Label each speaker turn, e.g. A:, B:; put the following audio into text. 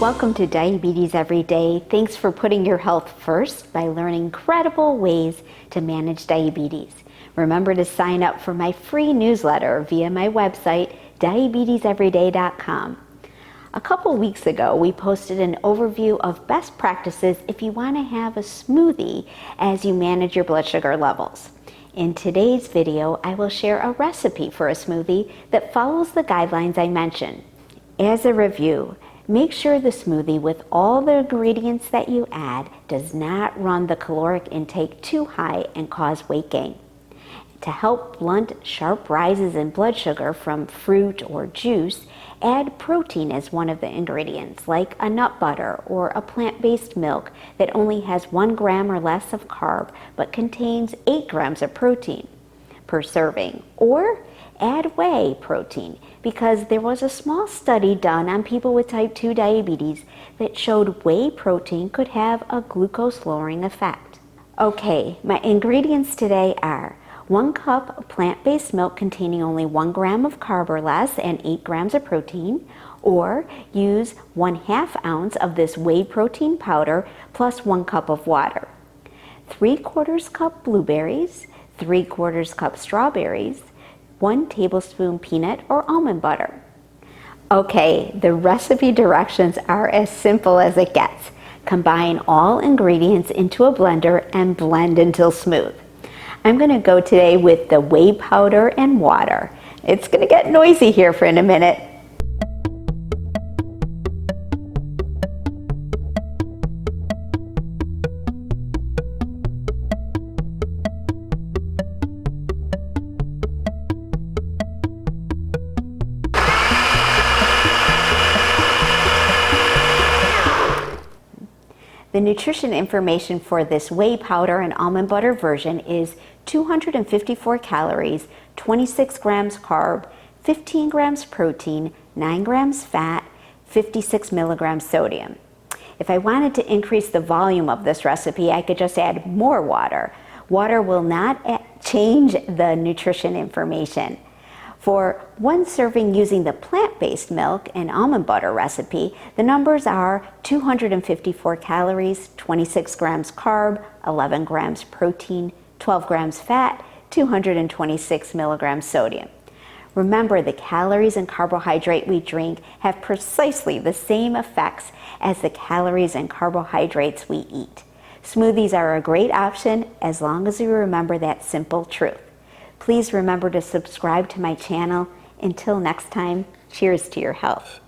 A: Welcome to Diabetes Every Day. Thanks for putting your health first by learning credible ways to manage diabetes. Remember to sign up for my free newsletter via my website, diabeteseveryday.com. A couple weeks ago, we posted an overview of best practices if you want to have a smoothie as you manage your blood sugar levels. In today's video, I will share a recipe for a smoothie that follows the guidelines I mentioned. As a review, make sure the smoothie with all the ingredients that you add does not run the caloric intake too high and cause weight gain. To help blunt sharp rises in blood sugar from fruit or juice, add protein as one of the ingredients, like a nut butter or a plant-based milk that only has 1 gram or less of carb but contains 8 grams of protein per serving. Or add whey protein, because there was a small study done on people with type 2 diabetes that showed whey protein could have a glucose lowering effect. Okay, my ingredients today are 1 cup of plant-based milk containing only 1 gram of carb or less and 8 grams of protein, or use 1/2 ounce of this whey protein powder plus 1 cup of water. 3/4 cup blueberries, 3/4 cup strawberries, 1 tablespoon peanut or almond butter. Okay, the recipe directions are as simple as it gets. Combine all ingredients into a blender and blend until smooth. I'm going to go today with the whey powder and water. It's going to get noisy here for in a minute. The nutrition information for this whey powder and almond butter version is 254 calories, 26 grams carb, 15 grams protein, 9 grams fat, 56 milligrams sodium. If I wanted to increase the volume of this recipe, I could just add more water. Water will not change the nutrition information. For 1 serving using the plant-based milk and almond butter recipe, the numbers are 254 calories, 26 grams carb, 11 grams protein, 12 grams fat, 226 milligrams sodium. Remember, the calories and carbohydrate we drink have precisely the same effects as the calories and carbohydrates we eat. Smoothies are a great option as long as you remember that simple truth. Please remember to subscribe to my channel. Until next time, cheers to your health.